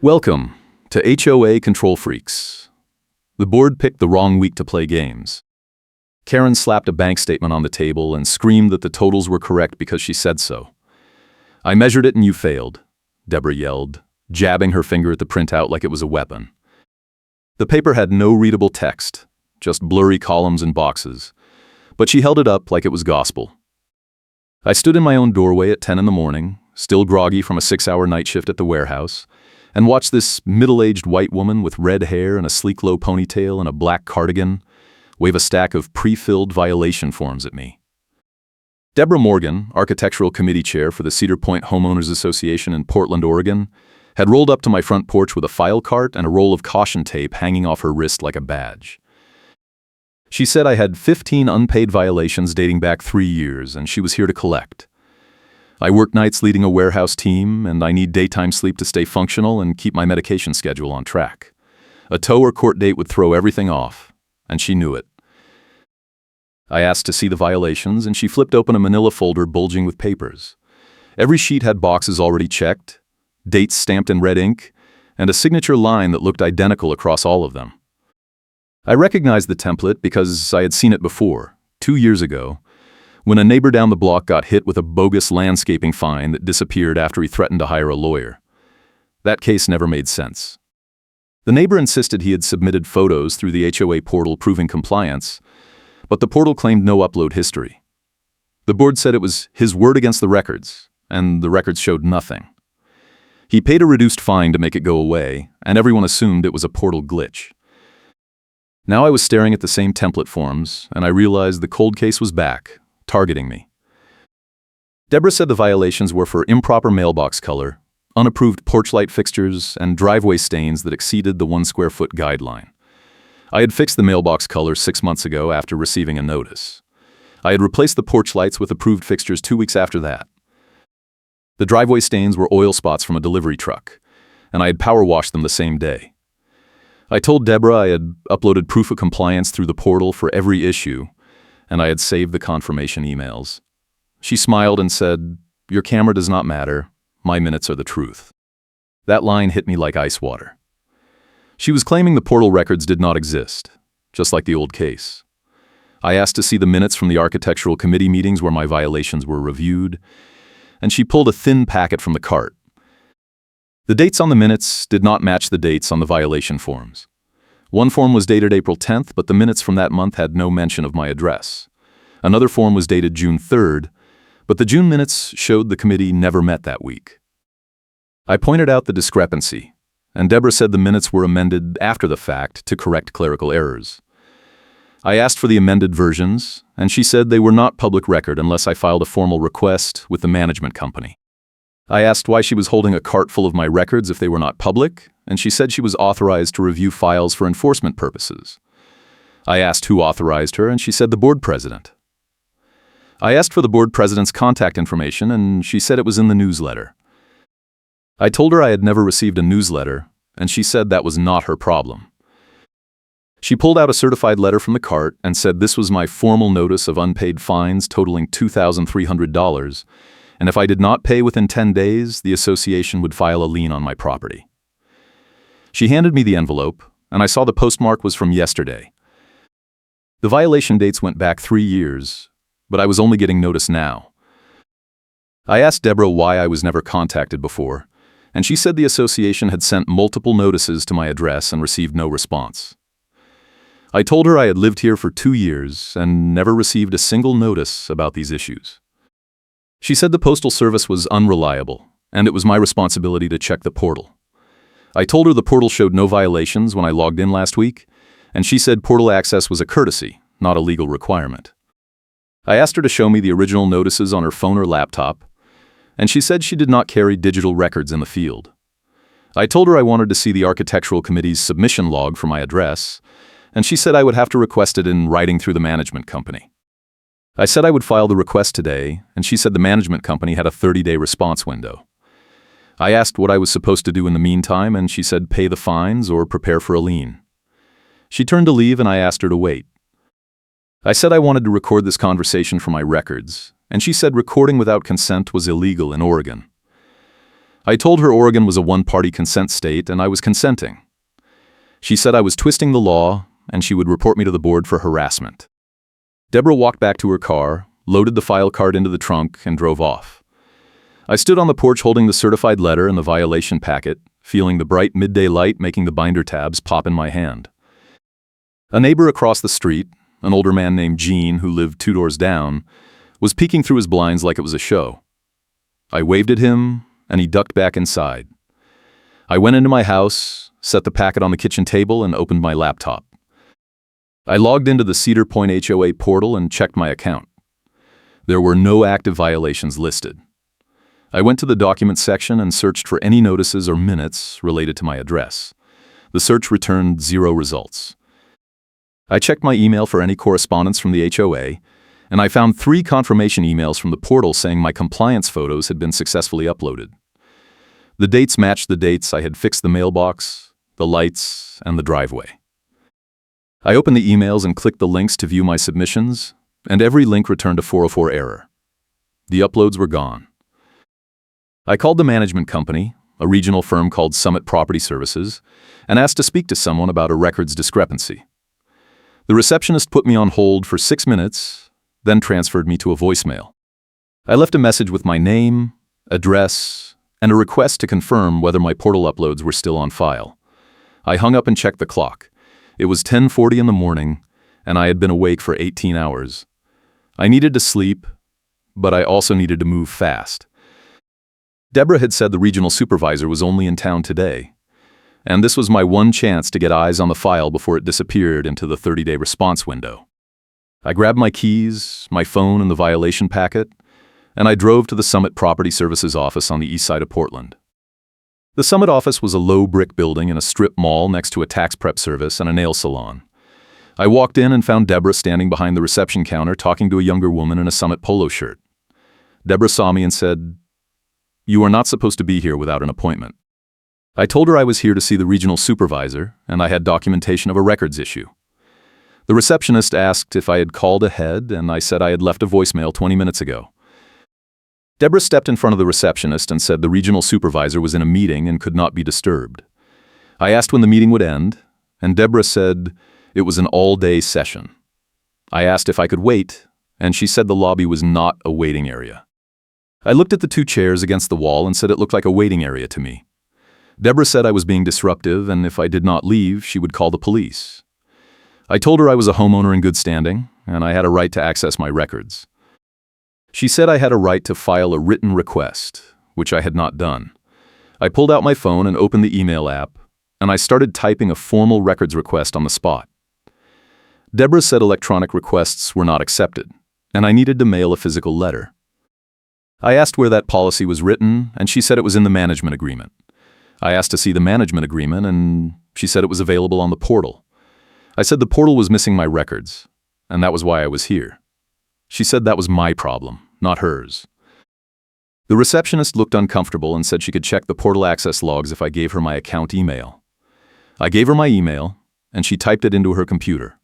Welcome to HOA Control Freaks. The board picked the wrong week to play games. Karen slapped a bank statement on the table and screamed that the totals were correct because she said so. I measured it and you failed, Deborah yelled, jabbing her finger at the printout like it was a weapon. The paper had no readable text, just blurry columns and boxes, but she held it up like it was gospel. I stood in my own doorway at 10 in the morning, still groggy from a 6-hour night shift at the warehouse, and watched this middle-aged white woman with red hair and a sleek low ponytail and a black cardigan wave a stack of pre-filled violation forms at me. Deborah Morgan, Architectural Committee Chair for the Cedar Point Homeowners Association in Portland, Oregon, had rolled up to my front porch with a file cart and a roll of caution tape hanging off her wrist like a badge. She said I had 15 unpaid violations dating back 3 years, and she was here to collect. I work nights leading a warehouse team, and I need daytime sleep to stay functional and keep my medication schedule on track. A tow or court date would throw everything off, and she knew it. I asked to see the violations, and she flipped open a manila folder bulging with papers. Every sheet had boxes already checked, dates stamped in red ink, and a signature line that looked identical across all of them. I recognized the template because I had seen it before, 2 years ago, when a neighbor down the block got hit with a bogus landscaping fine that disappeared after he threatened to hire a lawyer. That case never made sense. The neighbor insisted he had submitted photos through the HOA portal proving compliance, but the portal claimed no upload history. The board said it was his word against the records, and the records showed nothing. He paid a reduced fine to make it go away, and everyone assumed it was a portal glitch. Now I was staring at the same template forms, and I realized the cold case was back, targeting me. Deborah said the violations were for improper mailbox color, unapproved porch light fixtures, and driveway stains that exceeded the 1 square foot guideline. I had fixed the mailbox color 6 months ago after receiving a notice. I had replaced the porch lights with approved fixtures 2 weeks after that. The driveway stains were oil spots from a delivery truck, and I had power washed them the same day. I told Deborah I had uploaded proof of compliance through the portal for every issue, and I had saved the confirmation emails. She smiled and said, "Your camera does not matter. My minutes are the truth." That line hit me like ice water. She was claiming the portal records did not exist, just like the old case. I asked to see the minutes from the architectural committee meetings where my violations were reviewed, and she pulled a thin packet from the cart. The dates on the minutes did not match the dates on the violation forms. One form was dated April 10th, but the minutes from that month had no mention of my address. Another form was dated June 3rd, but the June minutes showed the committee never met that week. I pointed out the discrepancy, and Deborah said the minutes were amended after the fact to correct clerical errors. I asked for the amended versions, and she said they were not public record unless I filed a formal request with the management company. I asked why she was holding a cart full of my records if they were not public, and she said she was authorized to review files for enforcement purposes. I asked who authorized her, and she said the board president. I asked for the board president's contact information, and she said it was in the newsletter. I told her I had never received a newsletter, and she said that was not her problem. She pulled out a certified letter from the cart and said this was my formal notice of unpaid fines totaling $2,300, and if I did not pay within 10 days, the association would file a lien on my property. She handed me the envelope, and I saw the postmark was from yesterday. The violation dates went back 3 years, but I was only getting notice now. I asked Deborah why I was never contacted before, and she said the association had sent multiple notices to my address and received no response. I told her I had lived here for 2 years and never received a single notice about these issues. She said the postal service was unreliable, and it was my responsibility to check the portal. I told her the portal showed no violations when I logged in last week, and she said portal access was a courtesy, not a legal requirement. I asked her to show me the original notices on her phone or laptop, and she said she did not carry digital records in the field. I told her I wanted to see the architectural committee's submission log for my address, and she said I would have to request it in writing through the management company. I said I would file the request today, and she said the management company had a 30-day response window. I asked what I was supposed to do in the meantime, and she said pay the fines or prepare for a lien. She turned to leave, and I asked her to wait. I said I wanted to record this conversation for my records, and she said recording without consent was illegal in Oregon. I told her Oregon was a one-party consent state and I was consenting. She said I was twisting the law and she would report me to the board for harassment. Deborah walked back to her car, loaded the file cart into the trunk, and drove off. I stood on the porch holding the certified letter and the violation packet, feeling the bright midday light making the binder tabs pop in my hand. A neighbor across the street, an older man named Gene who lived 2 doors down, was peeking through his blinds like it was a show. I waved at him, and he ducked back inside. I went into my house, set the packet on the kitchen table, and opened my laptop. I logged into the Cedar Point HOA portal and checked my account. There were no active violations listed. I went to the documents section and searched for any notices or minutes related to my address. The search returned 0 results. I checked my email for any correspondence from the HOA, and I found 3 confirmation emails from the portal saying my compliance photos had been successfully uploaded. The dates matched the dates I had fixed the mailbox, the lights, and the driveway. I opened the emails and clicked the links to view my submissions, and every link returned a 404 error. The uploads were gone. I called the management company, a regional firm called Summit Property Services, and asked to speak to someone about a records discrepancy. The receptionist put me on hold for 6 minutes, then transferred me to a voicemail. I left a message with my name, address, and a request to confirm whether my portal uploads were still on file. I hung up and checked the clock. It was 10:40 in the morning, and I had been awake for 18 hours. I needed to sleep, but I also needed to move fast. Deborah had said the regional supervisor was only in town today, and this was my one chance to get eyes on the file before it disappeared into the 30-day response window. I grabbed my keys, my phone, and the violation packet, and I drove to the Summit Property Services office on the east side of Portland. The Summit office was a low brick building in a strip mall next to a tax prep service and a nail salon. I walked in and found Deborah standing behind the reception counter talking to a younger woman in a Summit polo shirt. Deborah saw me and said, "You are not supposed to be here without an appointment." I told her I was here to see the regional supervisor and I had documentation of a records issue. The receptionist asked if I had called ahead and I said I had left a voicemail 20 minutes ago. Deborah stepped in front of the receptionist and said the regional supervisor was in a meeting and could not be disturbed. I asked when the meeting would end, and Deborah said it was an all-day session. I asked if I could wait, and she said the lobby was not a waiting area. I looked at the 2 chairs against the wall and said it looked like a waiting area to me. Deborah said I was being disruptive, and if I did not leave, she would call the police. I told her I was a homeowner in good standing, and I had a right to access my records. She said I had a right to file a written request, which I had not done. I pulled out my phone and opened the email app, and I started typing a formal records request on the spot. Deborah said electronic requests were not accepted, and I needed to mail a physical letter. I asked where that policy was written, and she said it was in the management agreement. I asked to see the management agreement, and she said it was available on the portal. I said the portal was missing my records, and that was why I was here. She said that was my problem, not hers. The receptionist looked uncomfortable and said she could check the portal access logs if I gave her my account email. I gave her my email, and she typed it into her computer.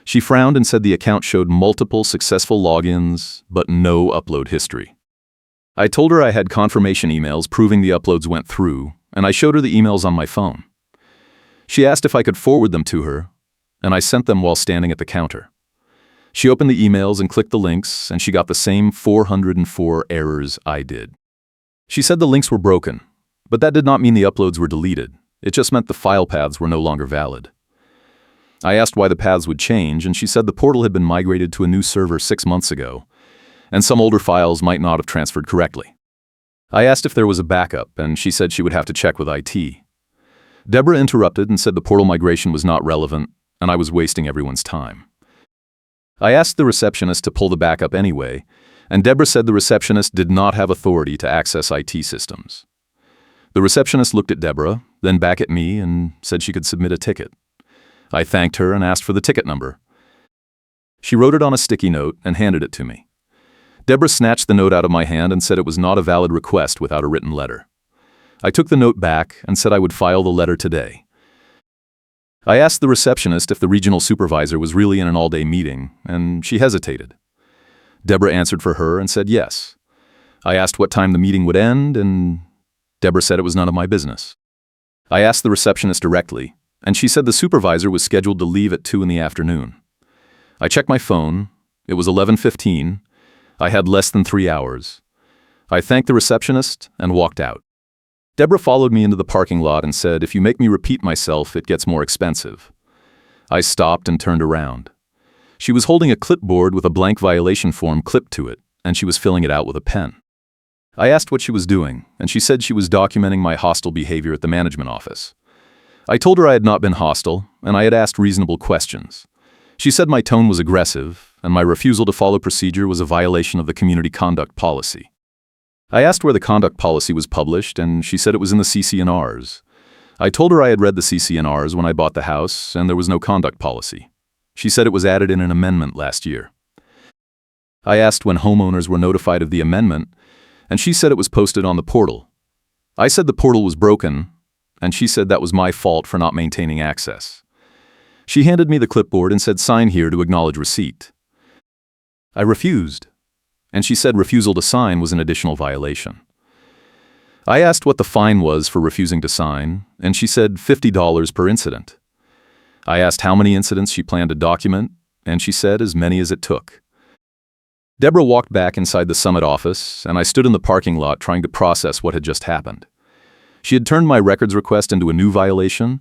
She frowned and said the account showed multiple successful logins, but no upload history. I told her I had confirmation emails proving the uploads went through, and I showed her the emails on my phone. She asked if I could forward them to her, and I sent them while standing at the counter. She opened the emails and clicked the links, and she got the same 404 errors I did. She said the links were broken, but that did not mean the uploads were deleted. It just meant the file paths were no longer valid. I asked why the paths would change, and she said the portal had been migrated to a new server 6 months ago, and some older files might not have transferred correctly. I asked if there was a backup, and she said she would have to check with IT. Deborah interrupted and said the portal migration was not relevant, and I was wasting everyone's time. I asked the receptionist to pull the backup anyway, and Deborah said the receptionist did not have authority to access IT systems. The receptionist looked at Deborah, then back at me, and said she could submit a ticket. I thanked her and asked for the ticket number. She wrote it on a sticky note and handed it to me. Deborah snatched the note out of my hand and said it was not a valid request without a written letter. I took the note back and said I would file the letter today. I asked the receptionist if the regional supervisor was really in an all-day meeting, and she hesitated. Deborah answered for her and said yes. I asked what time the meeting would end, and Deborah said it was none of my business. I asked the receptionist directly, and she said the supervisor was scheduled to leave at 2 in the afternoon. I checked my phone. It was 11:15. I had less than 3 hours. I thanked the receptionist and walked out. Deborah followed me into the parking lot and said, "If you make me repeat myself, it gets more expensive." I stopped and turned around. She was holding a clipboard with a blank violation form clipped to it, and she was filling it out with a pen. I asked what she was doing, and she said she was documenting my hostile behavior at the management office. I told her I had not been hostile, and I had asked reasonable questions. She said my tone was aggressive, and my refusal to follow procedure was a violation of the community conduct policy. I asked where the conduct policy was published, and she said it was in the CC&Rs. I told her I had read the CC&Rs when I bought the house, and there was no conduct policy. She said it was added in an amendment last year. I asked when homeowners were notified of the amendment, and she said it was posted on the portal. I said the portal was broken, and she said that was my fault for not maintaining access. She handed me the clipboard and said, "Sign here to acknowledge receipt." I refused, and she said refusal to sign was an additional violation. I asked what the fine was for refusing to sign, and she said $50 per incident. I asked how many incidents she planned to document, and she said as many as it took. Deborah walked back inside the Summit office, and I stood in the parking lot trying to process what had just happened. She had turned my records request into a new violation,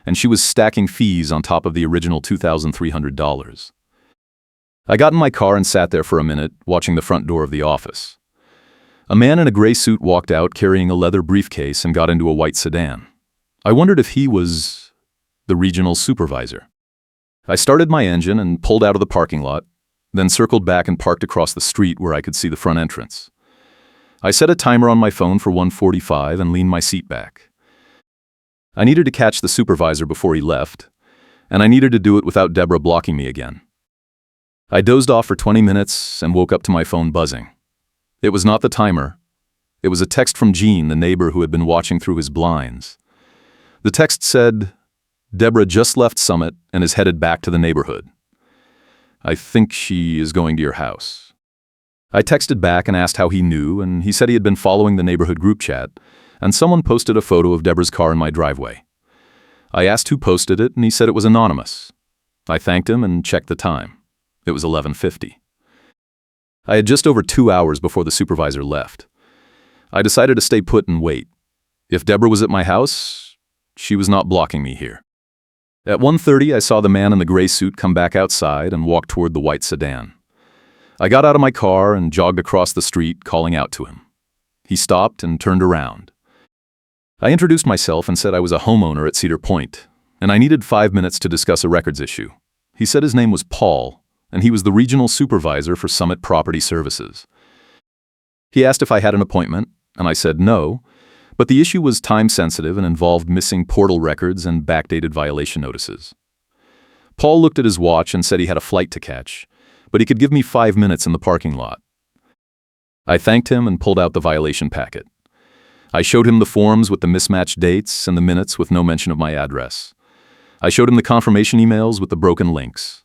and she was stacking fees on top of the original $2,300. I got in my car and sat there for a minute, watching the front door of the office. A man in a gray suit walked out carrying a leather briefcase and got into a white sedan. I wondered if he was the regional supervisor. I started my engine and pulled out of the parking lot, then circled back and parked across the street where I could see the front entrance. I set a timer on my phone for 1:45 and leaned my seat back. I needed to catch the supervisor before he left, and I needed to do it without Deborah blocking me again. I dozed off for 20 minutes and woke up to my phone buzzing. It was not the timer. It was a text from Gene, the neighbor who had been watching through his blinds. The text said, "Deborah just left Summit and is headed back to the neighborhood. I think she is going to your house." I texted back and asked how he knew, and he said he had been following the neighborhood group chat, and someone posted a photo of Deborah's car in my driveway. I asked who posted it, and he said it was anonymous. I thanked him and checked the time. It was 11:50. I had just over 2 hours before the supervisor left. I decided to stay put and wait. If Deborah was at my house, she was not blocking me here. At 1:30, I saw the man in the gray suit come back outside and walk toward the white sedan. I got out of my car and jogged across the street, calling out to him. He stopped and turned around. I introduced myself and said I was a homeowner at Cedar Point, and I needed 5 minutes to discuss a records issue. He said his name was Paul, and he was the regional supervisor for Summit Property Services. He asked if I had an appointment, and I said no, but the issue was time-sensitive and involved missing portal records and backdated violation notices. Paul looked at his watch and said he had a flight to catch, but he could give me 5 minutes in the parking lot. I thanked him and pulled out the violation packet. I showed him the forms with the mismatched dates and the minutes with no mention of my address. I showed him the confirmation emails with the broken links.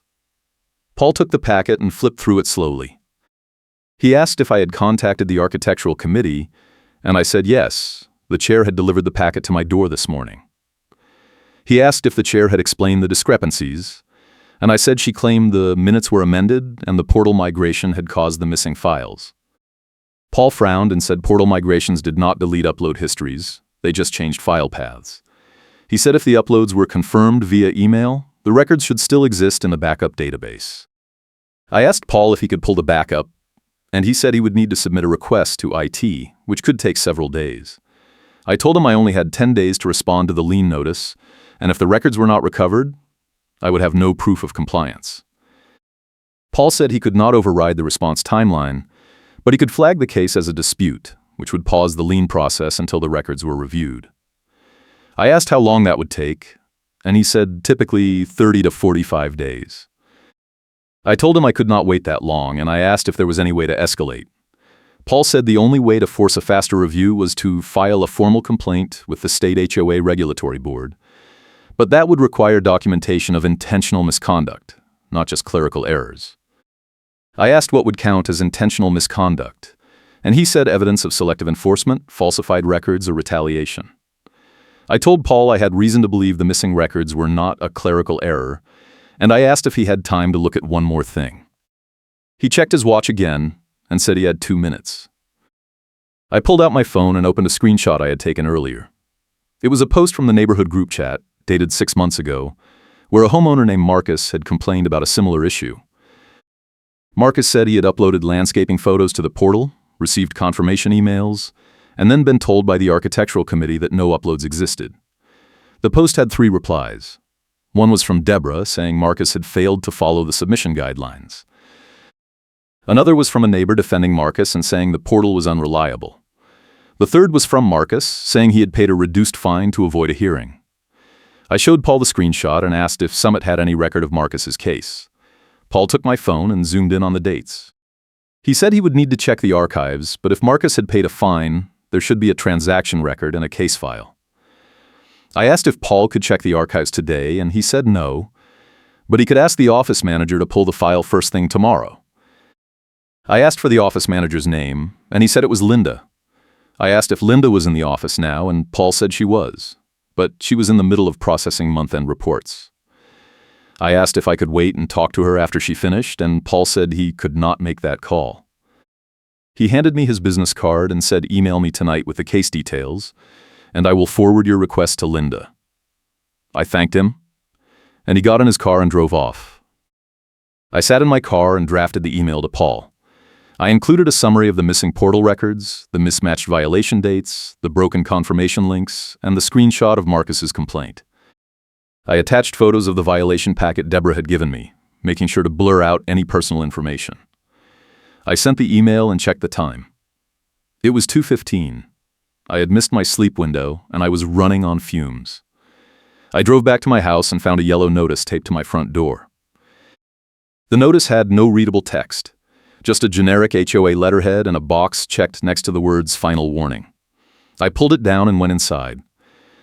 Paul took the packet and flipped through it slowly. He asked if I had contacted the architectural committee, and I said yes. The chair had delivered the packet to my door this morning. He asked if the chair had explained the discrepancies, and I said she claimed the minutes were amended and the portal migration had caused the missing files. Paul frowned and said portal migrations did not delete upload histories, they just changed file paths. He said if the uploads were confirmed via email, the records should still exist in the backup database. I asked Paul if he could pull the backup, and he said he would need to submit a request to IT, which could take several days. I told him I only had 10 days to respond to the lien notice, and if the records were not recovered, I would have no proof of compliance. Paul said he could not override the response timeline, but he could flag the case as a dispute, which would pause the lien process until the records were reviewed. I asked how long that would take, and he said typically 30 to 45 days. I told him I could not wait that long, and I asked if there was any way to escalate. Paul said the only way to force a faster review was to file a formal complaint with the state HOA regulatory board, but that would require documentation of intentional misconduct, not just clerical errors. I asked what would count as intentional misconduct, and he said evidence of selective enforcement, falsified records, or retaliation. I told Paul I had reason to believe the missing records were not a clerical error, and I asked if he had time to look at one more thing. He checked his watch again and said he had 2 minutes. I pulled out my phone and opened a screenshot I had taken earlier. It was a post from the neighborhood group chat, dated 6 months ago, where a homeowner named Marcus had complained about a similar issue. Marcus said he had uploaded landscaping photos to the portal, received confirmation emails, and then been told by the architectural committee that no uploads existed. The post had 3 replies. One was from Deborah saying Marcus had failed to follow the submission guidelines. Another was from a neighbor defending Marcus and saying the portal was unreliable. The third was from Marcus, saying he had paid a reduced fine to avoid a hearing. I showed Paul the screenshot and asked if Summit had any record of Marcus's case. Paul took my phone and zoomed in on the dates. He said he would need to check the archives, but if Marcus had paid a fine, there should be a transaction record and a case file. I asked if Paul could check the archives today, and he said no, but he could ask the office manager to pull the file first thing tomorrow. I asked for the office manager's name, and he said it was Linda. I asked if Linda was in the office now, and Paul said she was, but she was in the middle of processing month-end reports. I asked if I could wait and talk to her after she finished, and Paul said he could not make that call. He handed me his business card and said email me tonight with the case details, and I will forward your request to Linda. I thanked him, and he got in his car and drove off. I sat in my car and drafted the email to Paul. I included a summary of the missing portal records, the mismatched violation dates, the broken confirmation links, and the screenshot of Marcus's complaint. I attached photos of the violation packet Deborah had given me, making sure to blur out any personal information. I sent the email and checked the time. It was 2:15. I had missed my sleep window, and I was running on fumes. I drove back to my house and found a yellow notice taped to my front door. The notice had no readable text, just a generic HOA letterhead and a box checked next to the words "Final Warning." I pulled it down and went inside.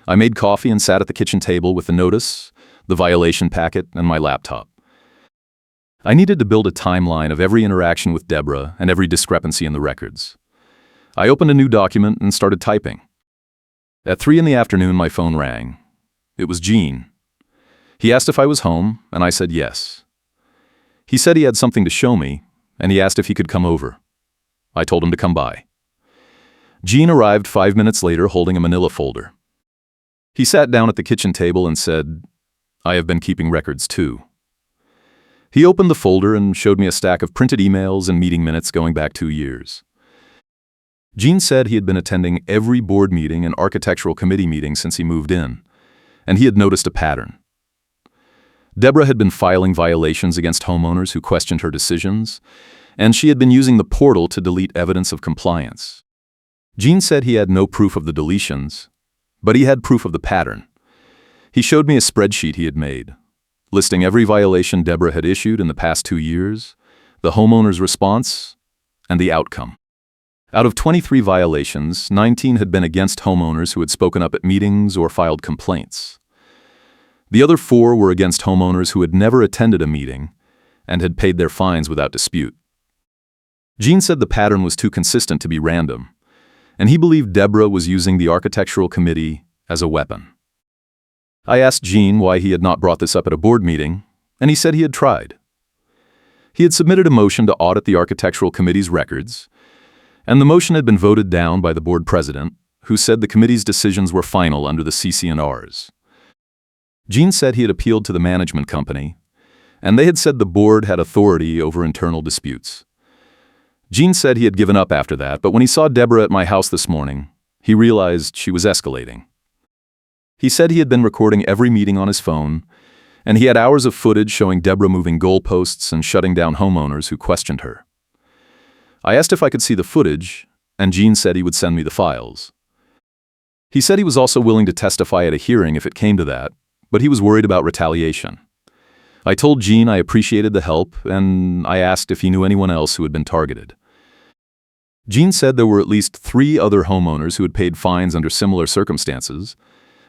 I made coffee and sat at the kitchen table with the notice, the violation packet, and my laptop. I needed to build a timeline of every interaction with Deborah and every discrepancy in the records. I opened a new document and started typing. At 3 p.m, my phone rang. It was Gene. He asked if I was home, and I said yes. He said he had something to show me, and he asked if he could come over. I told him to come by. Gene arrived 5 minutes later holding a manila folder. He sat down at the kitchen table and said, "I have been keeping records too." He opened the folder and showed me a stack of printed emails and meeting minutes going back 2 years. Gene said he had been attending every board meeting and architectural committee meeting since he moved in, and he had noticed a pattern. Deborah had been filing violations against homeowners who questioned her decisions, and she had been using the portal to delete evidence of compliance. Gene said he had no proof of the deletions, but he had proof of the pattern. He showed me a spreadsheet he had made, listing every violation Deborah had issued in the past 2 years, the homeowner's response, and the outcome. Out of 23 violations, 19 had been against homeowners who had spoken up at meetings or filed complaints. The other 4 were against homeowners who had never attended a meeting and had paid their fines without dispute. Gene said the pattern was too consistent to be random, and he believed Deborah was using the architectural committee as a weapon. I asked Gene why he had not brought this up at a board meeting, and he said he had tried. He had submitted a motion to audit the architectural committee's records, and the motion had been voted down by the board president, who said the committee's decisions were final under the CC&Rs. Gene said he had appealed to the management company, and they had said the board had authority over internal disputes. Gene said he had given up after that, but when he saw Deborah at my house this morning, he realized she was escalating. He said he had been recording every meeting on his phone, and he had hours of footage showing Deborah moving goalposts and shutting down homeowners who questioned her. I asked if I could see the footage, and Gene said he would send me the files. He said he was also willing to testify at a hearing if it came to that, but he was worried about retaliation. I told Gene I appreciated the help, and I asked if he knew anyone else who had been targeted. Gene said there were at least 3 other homeowners who had paid fines under similar circumstances,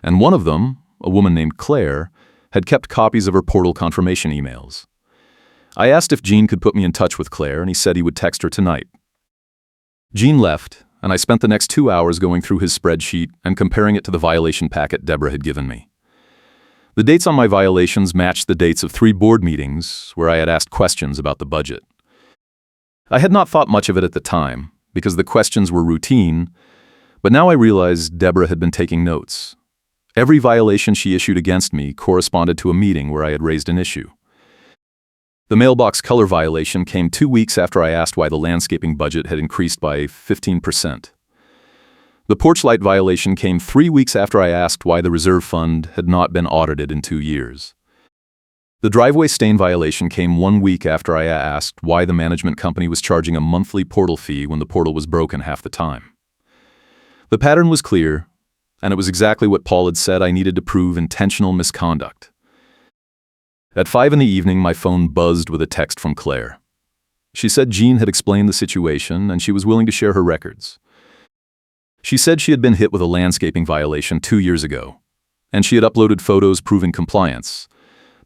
and one of them, a woman named Claire, had kept copies of her portal confirmation emails. I asked if Gene could put me in touch with Claire, and he said he would text her tonight. Gene left, and I spent the next 2 hours going through his spreadsheet and comparing it to the violation packet Deborah had given me. The dates on my violations matched the dates of 3 board meetings where I had asked questions about the budget. I had not thought much of it at the time, because the questions were routine, but now I realized Deborah had been taking notes. Every violation she issued against me corresponded to a meeting where I had raised an issue. The mailbox color violation came 2 weeks after I asked why the landscaping budget had increased by 15%. The porch light violation came 3 weeks after I asked why the reserve fund had not been audited in 2 years. The driveway stain violation came 1 week after I asked why the management company was charging a monthly portal fee when the portal was broken half the time. The pattern was clear, and it was exactly what Paul had said I needed to prove: intentional misconduct. At 5 p.m, my phone buzzed with a text from Claire. She said Jean had explained the situation and she was willing to share her records. She said she had been hit with a landscaping violation 2 years ago, and she had uploaded photos proving compliance,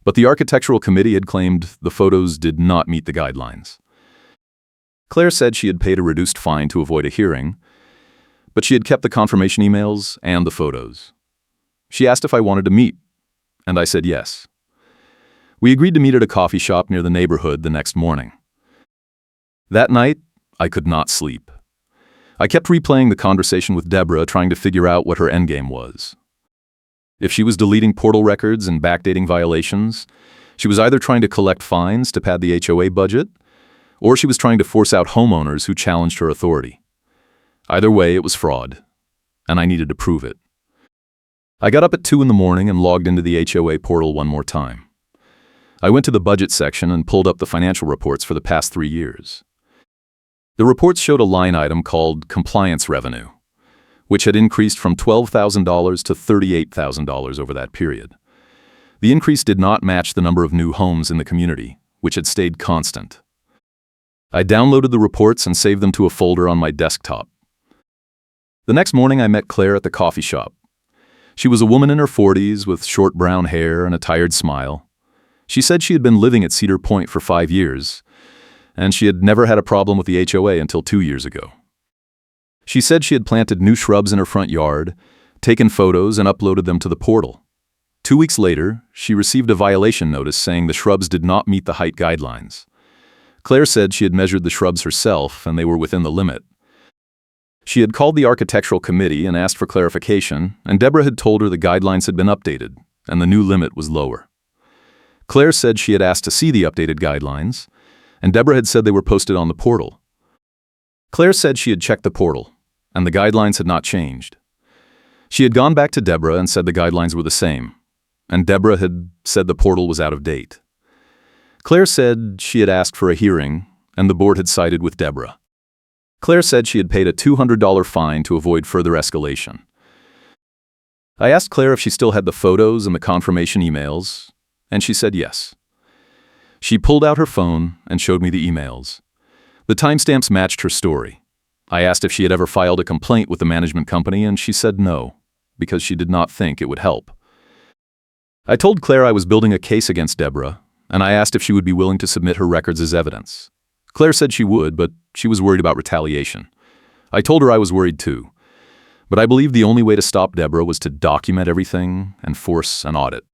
but the architectural committee had claimed the photos did not meet the guidelines. Claire said she had paid a reduced fine to avoid a hearing, but she had kept the confirmation emails and the photos. She asked if I wanted to meet, and I said yes. We agreed to meet at a coffee shop near the neighborhood the next morning. That night, I could not sleep. I kept replaying the conversation with Deborah, trying to figure out what her endgame was. If she was deleting portal records and backdating violations, she was either trying to collect fines to pad the HOA budget, or she was trying to force out homeowners who challenged her authority. Either way, it was fraud, and I needed to prove it. I got up at 2 a.m. and logged into the HOA portal one more time. I went to the budget section and pulled up the financial reports for the past 3 years. The reports showed a line item called compliance revenue, which had increased from $12,000 to $38,000 over that period. The increase did not match the number of new homes in the community, which had stayed constant. I downloaded the reports and saved them to a folder on my desktop. The next morning, I met Claire at the coffee shop. She was a woman in her 40s with short brown hair and a tired smile. She said she had been living at Cedar Point for 5 years, and she had never had a problem with the HOA until 2 years ago. She said she had planted new shrubs in her front yard, taken photos, and uploaded them to the portal. 2 weeks later, she received a violation notice saying the shrubs did not meet the height guidelines. Claire said she had measured the shrubs herself and they were within the limit. She had called the architectural committee and asked for clarification, and Deborah had told her the guidelines had been updated and the new limit was lower. Claire said she had asked to see the updated guidelines, and Deborah had said they were posted on the portal. Claire said she had checked the portal, and the guidelines had not changed. She had gone back to Deborah and said the guidelines were the same, and Deborah had said the portal was out of date. Claire said she had asked for a hearing, and the board had sided with Deborah. Claire said she had paid a $200 fine to avoid further escalation. I asked Claire if she still had the photos and the confirmation emails, and she said yes. She pulled out her phone and showed me the emails. The timestamps matched her story. I asked if she had ever filed a complaint with the management company, and she said no, because she did not think it would help. I told Claire I was building a case against Deborah, and I asked if she would be willing to submit her records as evidence. Claire said she would, but she was worried about retaliation. I told her I was worried too, but I believed the only way to stop Deborah was to document everything and force an audit.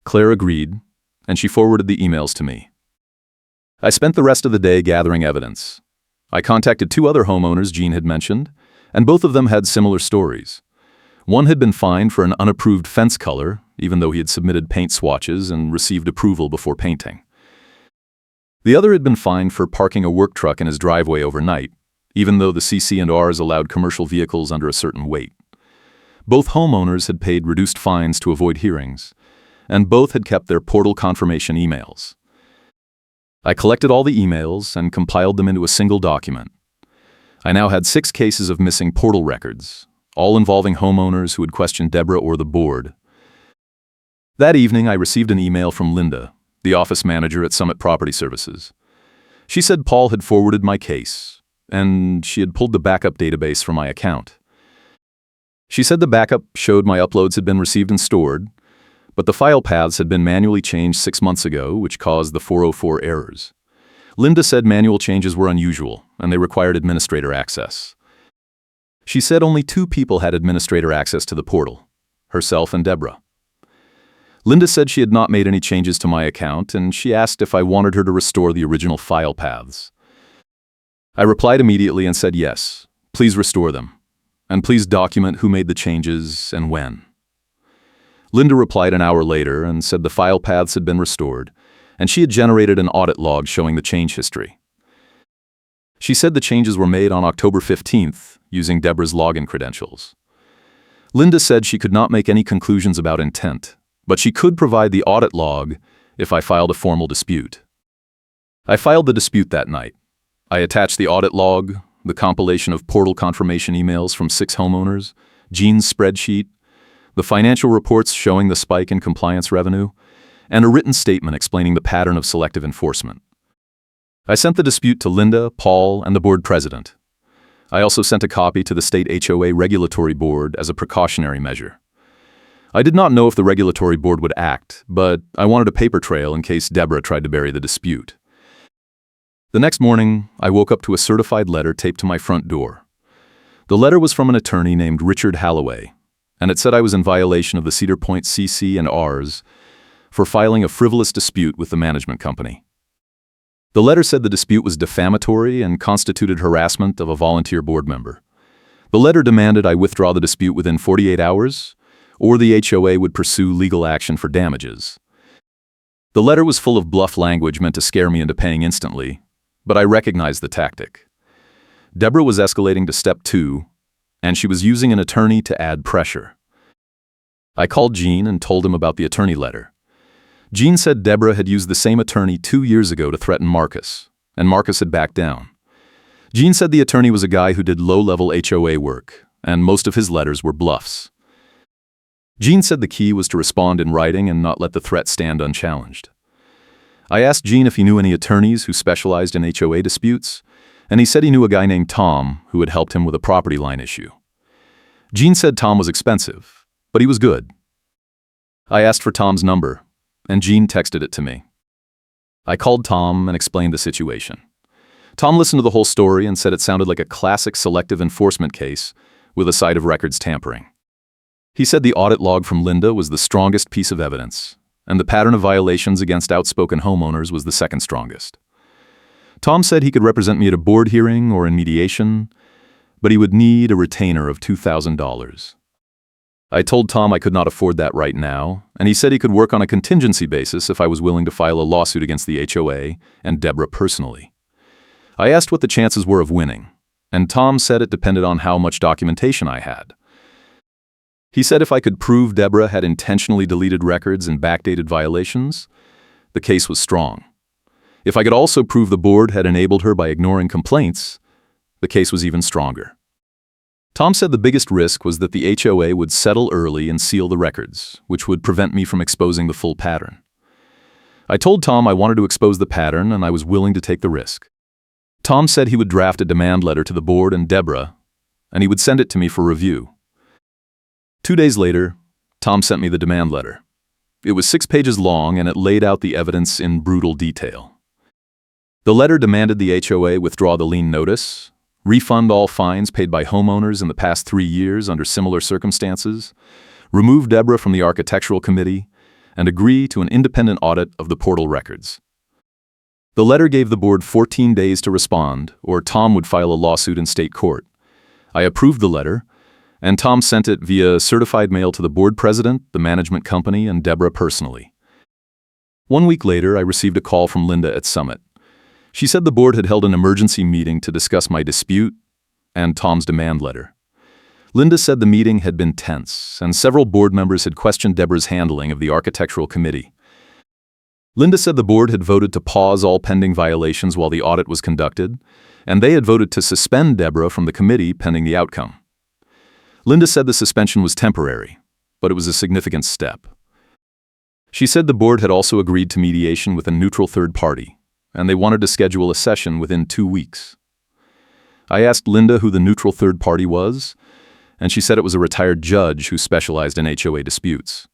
Claire agreed, and she forwarded the emails to me. I spent the rest of the day gathering evidence. I contacted 2 other homeowners Jean had mentioned, and both of them had similar stories. One had been fined for an unapproved fence color, even though he had submitted paint swatches and received approval before painting. The other had been fined for parking a work truck in his driveway overnight, even though the CC&Rs allowed commercial vehicles under a certain weight. Both homeowners had paid reduced fines to avoid hearings, and both had kept their portal confirmation emails. I collected all the emails and compiled them into a single document. I now had 6 cases of missing portal records, all involving homeowners who had questioned Deborah or the board. That evening, I received an email from Linda, the office manager at Summit Property Services. She said Paul had forwarded my case, and she had pulled the backup database from my account. She said the backup showed my uploads had been received and stored, but the file paths had been manually changed 6 months ago, which caused the 404 errors. Linda said manual changes were unusual, and they required administrator access. She said only 2 people had administrator access to the portal, herself and Deborah. Linda said she had not made any changes to my account, and she asked if I wanted her to restore the original file paths. I replied immediately and said yes, please restore them, and please document who made the changes and when. Linda replied an hour later and said the file paths had been restored, and she had generated an audit log showing the change history. She said the changes were made on October 15th using Deborah's login credentials. Linda said she could not make any conclusions about intent, but she could provide the audit log if I filed a formal dispute. I filed the dispute that night. I attached the audit log, the compilation of portal confirmation emails from 6 homeowners, Jean's spreadsheet, the financial reports showing the spike in compliance revenue, and a written statement explaining the pattern of selective enforcement. I sent the dispute to Linda, Paul, and the board president. I also sent a copy to the state HOA regulatory board as a precautionary measure. I did not know if the regulatory board would act, but I wanted a paper trail in case Deborah tried to bury the dispute. The next morning, I woke up to a certified letter taped to my front door. The letter was from an attorney named Richard Halloway, and it said I was in violation of the Cedar Point CC and Rs for filing a frivolous dispute with the management company. The letter said the dispute was defamatory and constituted harassment of a volunteer board member. The letter demanded I withdraw the dispute within 48 hours, or the HOA would pursue legal action for damages. The letter was full of bluff language meant to scare me into paying instantly, but I recognized the tactic. Deborah was escalating to step 2, and she was using an attorney to add pressure. I called Jean and told him about the attorney letter. Jean said Deborah had used the same attorney 2 years ago to threaten Marcus, and Marcus had backed down. Jean said the attorney was a guy who did low-level HOA work, and most of his letters were bluffs. Jean said the key was to respond in writing and not let the threat stand unchallenged. I asked Jean if he knew any attorneys who specialized in HOA disputes, and he said he knew a guy named Tom who had helped him with a property line issue. Jean said Tom was expensive, but he was good. I asked for Tom's number, and Jean texted it to me. I called Tom and explained the situation. Tom listened to the whole story and said it sounded like a classic selective enforcement case with a side of records tampering. He said the audit log from Linda was the strongest piece of evidence, and the pattern of violations against outspoken homeowners was the second strongest. Tom said he could represent me at a board hearing or in mediation, but he would need a retainer of $2,000. I told Tom I could not afford that right now, and he said he could work on a contingency basis if I was willing to file a lawsuit against the HOA and Deborah personally. I asked what the chances were of winning, and Tom said it depended on how much documentation I had. He said if I could prove Deborah had intentionally deleted records and backdated violations, the case was strong. If I could also prove the board had enabled her by ignoring complaints, the case was even stronger. Tom said the biggest risk was that the HOA would settle early and seal the records, which would prevent me from exposing the full pattern. I told Tom I wanted to expose the pattern and I was willing to take the risk. Tom said he would draft a demand letter to the board and Deborah, and he would send it to me for review. 2 days later, Tom sent me the demand letter. It was 6 pages long and it laid out the evidence in brutal detail. The letter demanded the HOA withdraw the lien notice, refund all fines paid by homeowners in the past 3 years under similar circumstances, remove Deborah from the architectural committee, and agree to an independent audit of the portal records. The letter gave the board 14 days to respond, or Tom would file a lawsuit in state court. I approved the letter, and Tom sent it via certified mail to the board president, the management company, and Deborah personally. 1 week later, I received a call from Linda at Summit. She said the board had held an emergency meeting to discuss my dispute and Tom's demand letter. Linda said the meeting had been tense, and several board members had questioned Deborah's handling of the architectural committee. Linda said the board had voted to pause all pending violations while the audit was conducted, and they had voted to suspend Deborah from the committee pending the outcome. Linda said the suspension was temporary, but it was a significant step. She said the board had also agreed to mediation with a neutral third party, and they wanted to schedule a session within 2 weeks. I asked Linda who the neutral third party was, and she said it was a retired judge who specialized in HOA disputes.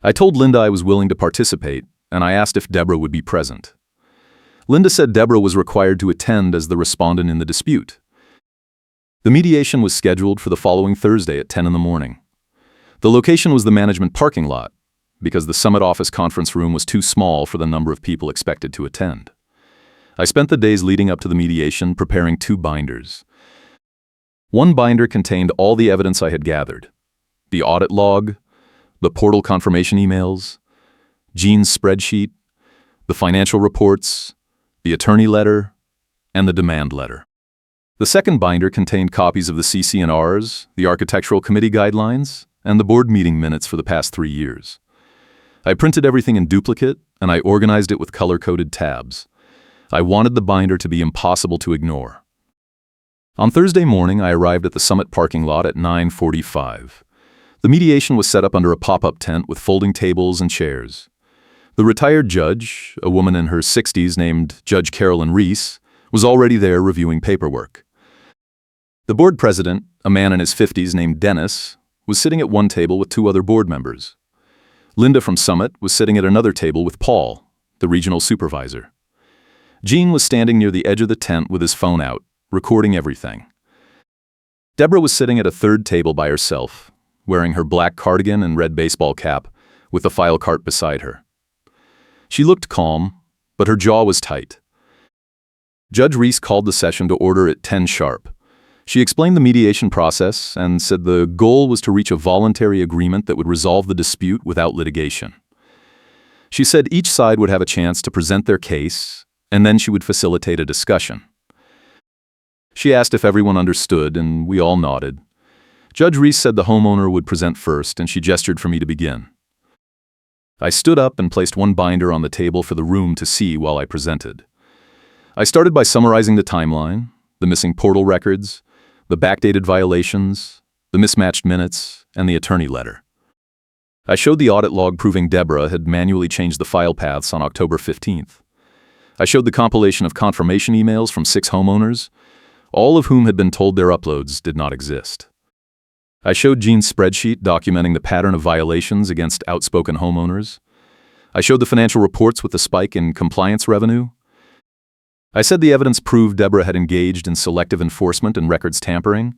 I told Linda I was willing to participate, and I asked if Deborah would be present. Linda said Deborah was required to attend as the respondent in the dispute. The mediation was scheduled for the following Thursday at 10 in the morning. The location was the management parking lot, because the Summit office conference room was too small for the number of people expected to attend. I spent the days leading up to the mediation preparing 2 binders. One binder contained all the evidence I had gathered: the audit log, the portal confirmation emails, Jean's spreadsheet, the financial reports, the attorney letter, and the demand letter. The second binder contained copies of the CC&Rs, the Architectural Committee guidelines, and the board meeting minutes for the past 3 years. I printed everything in duplicate, and I organized it with color-coded tabs. I wanted the binder to be impossible to ignore. On Thursday morning, I arrived at the Summit parking lot at 9:45. The mediation was set up under a pop-up tent with folding tables and chairs. The retired judge, a woman in her 60s named Judge Carolyn Reese, was already there reviewing paperwork. The board president, a man in his 50s named Dennis, was sitting at one table with 2 other board members. Linda from Summit was sitting at another table with Paul, the regional supervisor. Jean was standing near the edge of the tent with his phone out, recording everything. Deborah was sitting at a third table by herself, wearing her black cardigan and red baseball cap, with a file cart beside her. She looked calm, but her jaw was tight. Judge Reese called the session to order at 10 sharp. She explained the mediation process and said the goal was to reach a voluntary agreement that would resolve the dispute without litigation. She said each side would have a chance to present their case, and then she would facilitate a discussion. She asked if everyone understood, and we all nodded. Judge Reese said the homeowner would present first, and she gestured for me to begin. I stood up and placed one binder on the table for the room to see while I presented. I started by summarizing the timeline, the missing portal records, the backdated violations, the mismatched minutes, and the attorney letter. I showed the audit log proving Deborah had manually changed the file paths on October 15th. I showed the compilation of confirmation emails from 6 homeowners, all of whom had been told their uploads did not exist. I showed Jean's spreadsheet documenting the pattern of violations against outspoken homeowners. I showed the financial reports with the spike in compliance revenue. I said the evidence proved Deborah had engaged in selective enforcement and records tampering,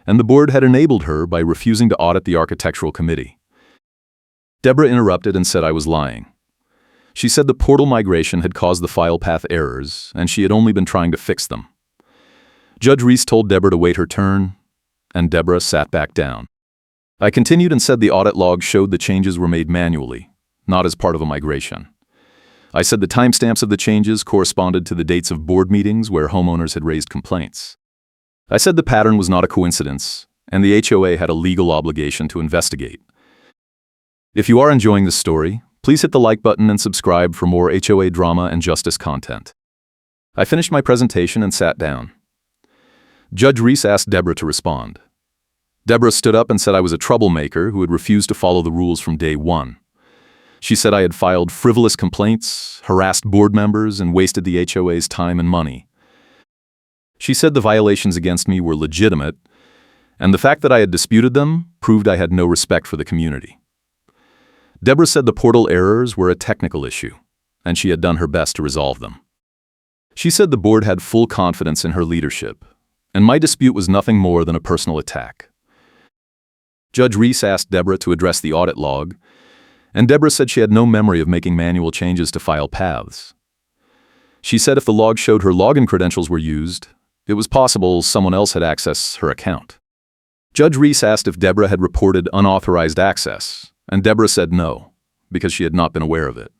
and the board had enabled her by refusing to audit the Architectural Committee. Deborah interrupted and said I was lying. She said the portal migration had caused the file path errors, and she had only been trying to fix them. Judge Reese told Deborah to wait her turn, and Deborah sat back down. I continued and said the audit log showed the changes were made manually, not as part of a migration. I said the timestamps of the changes corresponded to the dates of board meetings where homeowners had raised complaints. I said the pattern was not a coincidence, and the HOA had a legal obligation to investigate. If you are enjoying this story, please hit the like button and subscribe for more HOA drama and justice content. I finished my presentation and sat down. Judge Reese asked Deborah to respond. Deborah stood up and said I was a troublemaker who had refused to follow the rules from day one. She said I had filed frivolous complaints, harassed board members, and wasted the HOA's time and money. She said the violations against me were legitimate, and the fact that I had disputed them proved I had no respect for the community. Deborah said the portal errors were a technical issue, and she had done her best to resolve them. She said the board had full confidence in her leadership, and my dispute was nothing more than a personal attack. Judge Reese asked Deborah to address the audit log, and Deborah said she had no memory of making manual changes to file paths. She said if the log showed her login credentials were used, it was possible someone else had accessed her account. Judge Reese asked if Deborah had reported unauthorized access, and Deborah said no, because she had not been aware of it.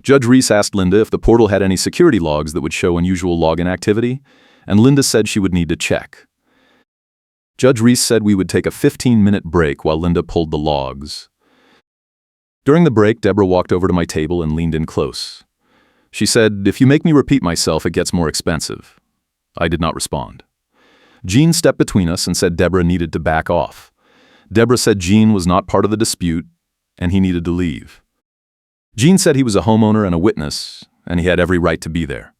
Judge Reese asked Linda if the portal had any security logs that would show unusual login activity, and Linda said she would need to check. Judge Reese said we would take a 15-minute break while Linda pulled the logs. During the break, Deborah walked over to my table and leaned in close. She said, "If you make me repeat myself, it gets more expensive." I did not respond. Jean stepped between us and said Deborah needed to back off. Deborah said Jean was not part of the dispute, and he needed to leave. Jean said he was a homeowner and a witness, and he had every right to be there.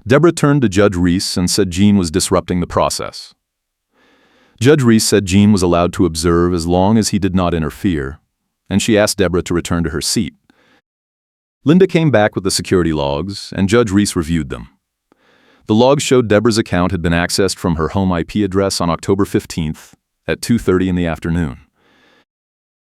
Deborah turned to Judge Reese and said Jean was disrupting the process. Judge Reese said Jean was allowed to observe as long as he did not interfere, and she asked Deborah to return to her seat. Linda came back with the security logs, and Judge Reese reviewed them. The logs showed Deborah's account had been accessed from her home IP address on October 15th at 2:30 in the afternoon.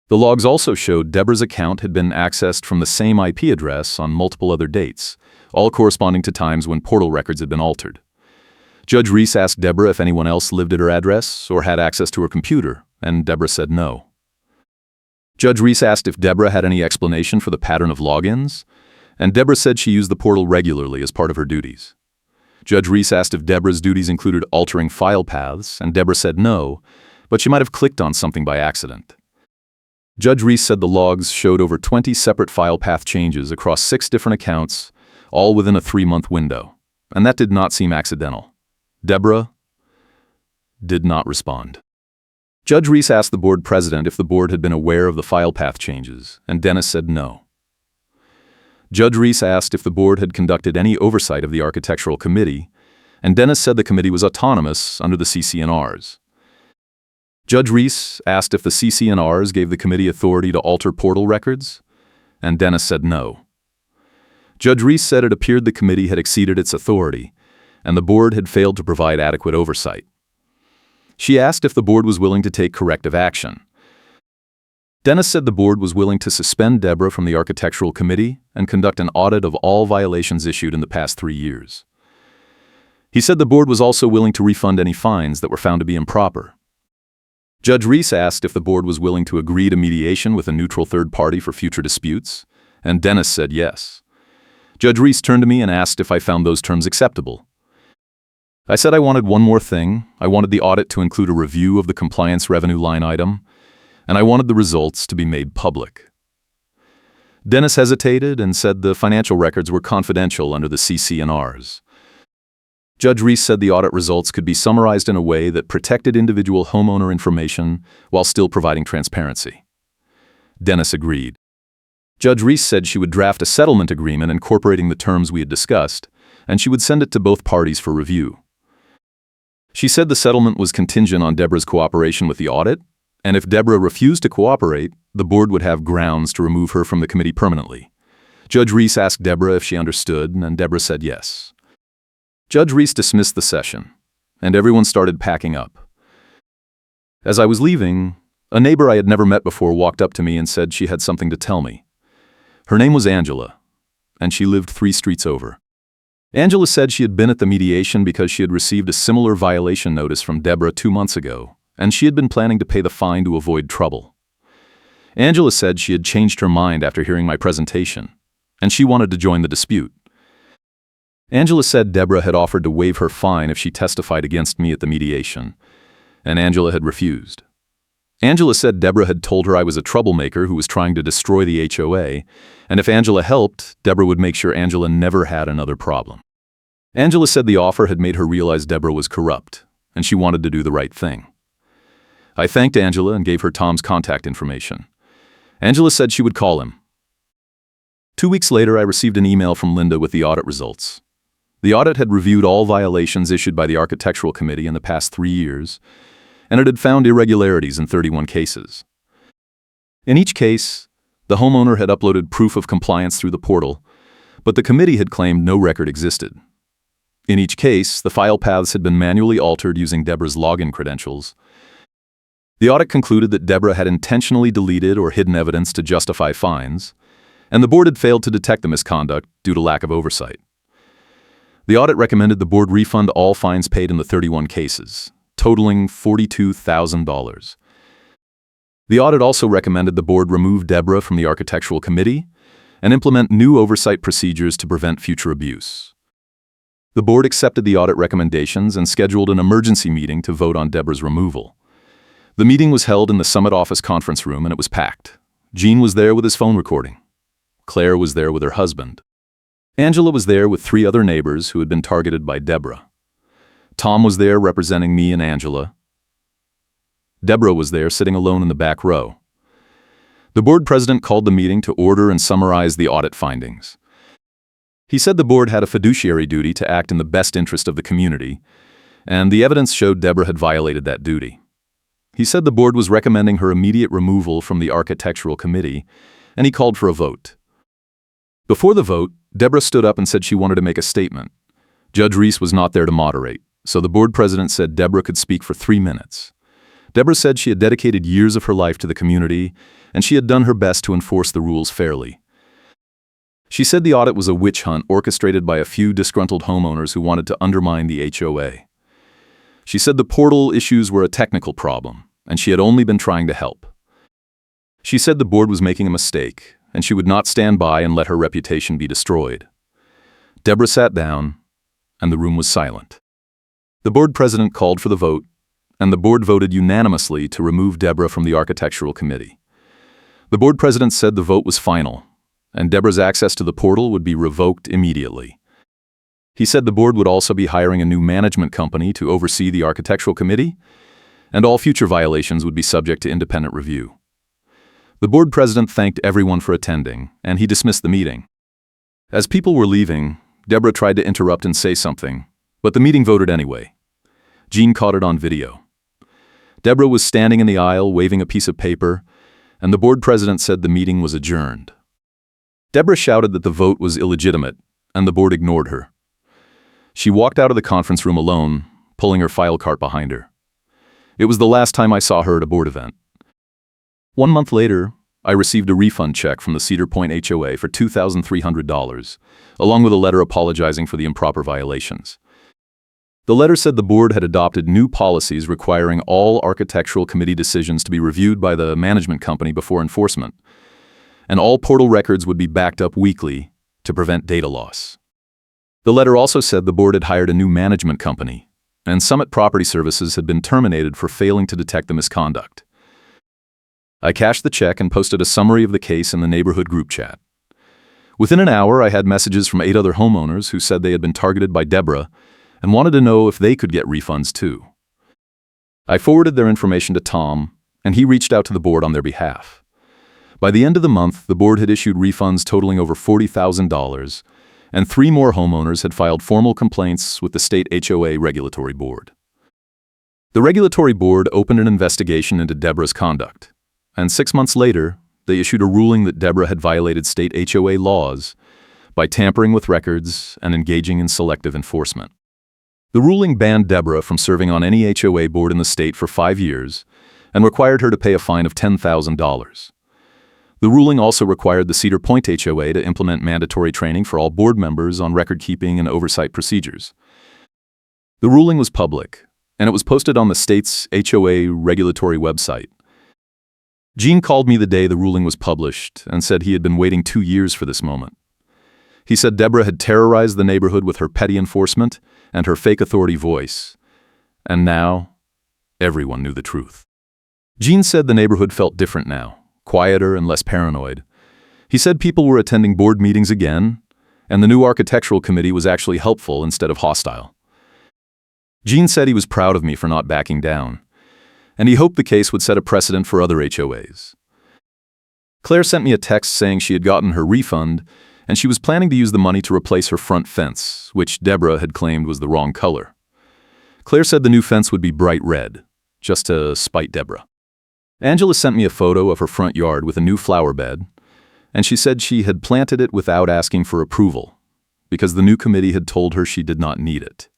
The logs also showed Deborah's account had been accessed from the same IP address on multiple other dates, all corresponding to times when portal records had been altered. Judge Reese asked Deborah if anyone else lived at her address or had access to her computer, and Deborah said no. Judge Reese asked if Deborah had any explanation for the pattern of logins, and Deborah said she used the portal regularly as part of her duties. Judge Reese asked if Deborah's duties included altering file paths, and Deborah said no, but she might have clicked on something by accident. Judge Reese said the logs showed over 20 separate file path changes across 6 different accounts, all within a 3-month window, and that did not seem accidental. Deborah did not respond. Judge Reese asked the board president if the board had been aware of the file path changes, and Dennis said no. Judge Reese asked if the board had conducted any oversight of the architectural committee, and Dennis said the committee was autonomous under the CC&Rs. Judge Reese asked if the CC&Rs gave the committee authority to alter portal records, and Dennis said no. Judge Reese said it appeared the committee had exceeded its authority, and the board had failed to provide adequate oversight. She asked if the board was willing to take corrective action. Dennis said the board was willing to suspend Deborah from the architectural committee and conduct an audit of all violations issued in the past 3 years. He said the board was also willing to refund any fines that were found to be improper. Judge Reese asked if the board was willing to agree to mediation with a neutral third party for future disputes, and Dennis said yes. Judge Reese turned to me and asked if I found those terms acceptable. I said I wanted one more thing. I wanted the audit to include a review of the compliance revenue line item, and I wanted the results to be made public. Dennis hesitated and said the financial records were confidential under the CC&Rs. Judge Reese said the audit results could be summarized in a way that protected individual homeowner information while still providing transparency. Dennis agreed. Judge Reese said she would draft a settlement agreement incorporating the terms we had discussed, and she would send it to both parties for review. She said the settlement was contingent on Deborah's cooperation with the audit, and if Deborah refused to cooperate, the board would have grounds to remove her from the committee permanently. Judge Reese asked Deborah if she understood, and Deborah said yes. Judge Reese dismissed the session, and everyone started packing up. As I was leaving, a neighbor I had never met before walked up to me and said she had something to tell me. Her name was Angela, and she lived 3 streets over. Angela said she had been at the mediation because she had received a similar violation notice from Deborah 2 months ago, and she had been planning to pay the fine to avoid trouble. Angela said she had changed her mind after hearing my presentation, and she wanted to join the dispute. Angela said Deborah had offered to waive her fine if she testified against me at the mediation, and Angela had refused. Angela said Deborah had told her I was a troublemaker who was trying to destroy the HOA, and if Angela helped, Deborah would make sure Angela never had another problem. Angela said the offer had made her realize Deborah was corrupt, and she wanted to do the right thing. I thanked Angela and gave her Tom's contact information. Angela said she would call him. 2 weeks later, I received an email from Linda with the audit results. The audit had reviewed all violations issued by the Architectural Committee in the past 3 years, and it had found irregularities in 31 cases. In each case, the homeowner had uploaded proof of compliance through the portal, but the committee had claimed no record existed. In each case, the file paths had been manually altered using Deborah's login credentials. The audit concluded that Deborah had intentionally deleted or hidden evidence to justify fines, and the board had failed to detect the misconduct due to lack of oversight. The audit recommended the board refund all fines paid in the 31 cases, totaling $42,000. The audit also recommended the board remove Deborah from the Architectural Committee and implement new oversight procedures to prevent future abuse. The board accepted the audit recommendations and scheduled an emergency meeting to vote on Deborah's removal. The meeting was held in the Summit office conference room and it was packed. Gene was there with his phone recording. Claire was there with her husband. Angela was there with 3 other neighbors who had been targeted by Deborah. Tom was there representing me and Angela. Deborah was there sitting alone in the back row. The board president called the meeting to order and summarize the audit findings. He said the board had a fiduciary duty to act in the best interest of the community, and the evidence showed Deborah had violated that duty. He said the board was recommending her immediate removal from the Architectural Committee, and he called for a vote. Before the vote, Deborah stood up and said she wanted to make a statement. Judge Reese was not there to moderate, so the board president said Deborah could speak for 3 minutes. Deborah said she had dedicated years of her life to the community, and she had done her best to enforce the rules fairly. She said the audit was a witch hunt orchestrated by a few disgruntled homeowners who wanted to undermine the HOA. She said the portal issues were a technical problem, and she had only been trying to help. She said the board was making a mistake, and she would not stand by and let her reputation be destroyed. Deborah sat down, and the room was silent. The board president called for the vote, and the board voted unanimously to remove Deborah from the architectural committee. The board president said the vote was final, and Deborah's access to the portal would be revoked immediately. He said the board would also be hiring a new management company to oversee the architectural committee, and all future violations would be subject to independent review. The board president thanked everyone for attending, and he dismissed the meeting. As people were leaving, Deborah tried to interrupt and say something, but the meeting voted anyway. Jean caught it on video. Deborah was standing in the aisle waving a piece of paper, and the board president said the meeting was adjourned. Deborah shouted that the vote was illegitimate, and the board ignored her. She walked out of the conference room alone, pulling her file cart behind her. It was the last time I saw her at a board event. 1 month later, I received a refund check from the Cedar Point HOA for $2,300, along with a letter apologizing for the improper violations. The letter said the board had adopted new policies requiring all architectural committee decisions to be reviewed by the management company before enforcement, and all portal records would be backed up weekly to prevent data loss. The letter also said the board had hired a new management company, and Summit Property Services had been terminated for failing to detect the misconduct. I cashed the check and posted a summary of the case in the neighborhood group chat. Within an hour, I had messages from 8 other homeowners who said they had been targeted by Deborah and wanted to know if they could get refunds too. I forwarded their information to Tom, and he reached out to the board on their behalf. By the end of the month, the board had issued refunds totaling over $40,000, and 3 more homeowners had filed formal complaints with the state HOA regulatory board. The regulatory board opened an investigation into Deborah's conduct, and 6 months later, they issued a ruling that Deborah had violated state HOA laws by tampering with records and engaging in selective enforcement. The ruling banned Deborah from serving on any HOA board in the state for 5 years and required her to pay a fine of $10,000. The ruling also required the Cedar Point HOA to implement mandatory training for all board members on record-keeping and oversight procedures. The ruling was public, and it was posted on the state's HOA regulatory website. Gene called me the day the ruling was published and said he had been waiting 2 years for this moment. He said Deborah had terrorized the neighborhood with her petty enforcement and her fake authority voice, and now everyone knew the truth. Gene said the neighborhood felt different now, quieter and less paranoid. He said people were attending board meetings again, and the new architectural committee was actually helpful instead of hostile. Gene said he was proud of me for not backing down, and he hoped the case would set a precedent for other HOAs. Claire sent me a text saying she had gotten her refund, and she was planning to use the money to replace her front fence, which Deborah had claimed was the wrong color. Claire said the new fence would be bright red, just to spite Deborah. Angela sent me a photo of her front yard with a new flower bed, and she said she had planted it without asking for approval, because the new committee had told her she did not need it.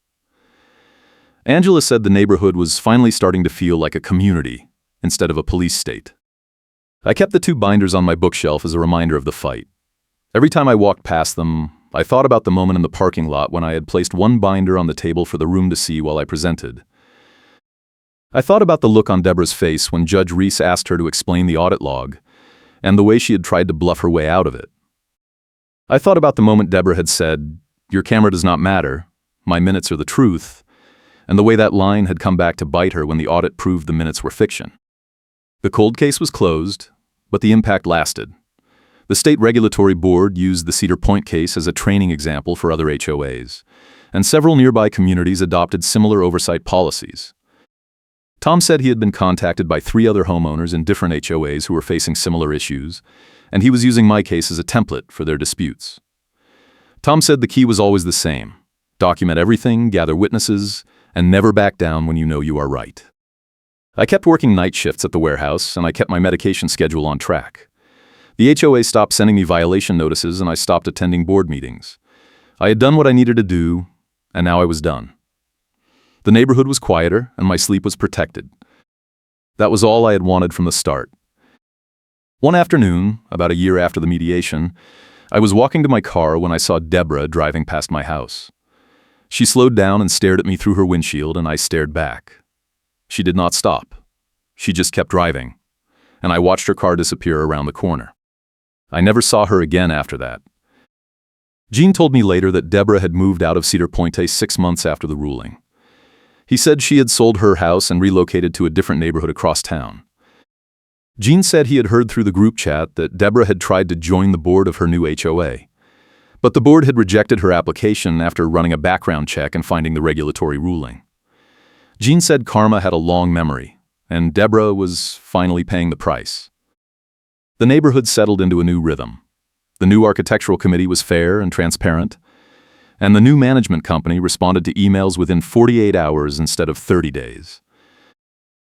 Angela said the neighborhood was finally starting to feel like a community instead of a police state. I kept the 2 binders on my bookshelf as a reminder of the fight. Every time I walked past them, I thought about the moment in the parking lot when I had placed 1 binder on the table for the room to see while I presented. I thought about the look on Deborah's face when Judge Reese asked her to explain the audit log, and the way she had tried to bluff her way out of it. I thought about the moment Deborah had said, "Your camera does not matter, my minutes are the truth," and the way that line had come back to bite her when the audit proved the minutes were fiction. The cold case was closed, but the impact lasted. The state regulatory board used the Cedar Point case as a training example for other HOAs, and several nearby communities adopted similar oversight policies. Tom said he had been contacted by 3 other homeowners in different HOAs who were facing similar issues, and he was using my case as a template for their disputes. Tom said the key was always the same: document everything, gather witnesses, and never back down when you know you are right. I kept working night shifts at the warehouse, and I kept my medication schedule on track. The HOA stopped sending me violation notices and I stopped attending board meetings. I had done what I needed to do, and now I was done. The neighborhood was quieter and my sleep was protected. That was all I had wanted from the start. One afternoon, about a year after the mediation, I was walking to my car when I saw Deborah driving past my house. She slowed down and stared at me through her windshield, and I stared back. She did not stop. She just kept driving, and I watched her car disappear around the corner. I never saw her again after that. Jean told me later that Deborah had moved out of Cedar Point 6 months after the ruling. He said she had sold her house and relocated to a different neighborhood across town. Jean said he had heard through the group chat that Deborah had tried to join the board of her new HOA. But the board had rejected her application after running a background check and finding the regulatory ruling. Jean said karma had a long memory, and Deborah was finally paying the price. The neighborhood settled into a new rhythm. The new architectural committee was fair and transparent, and the new management company responded to emails within 48 hours instead of 30 days.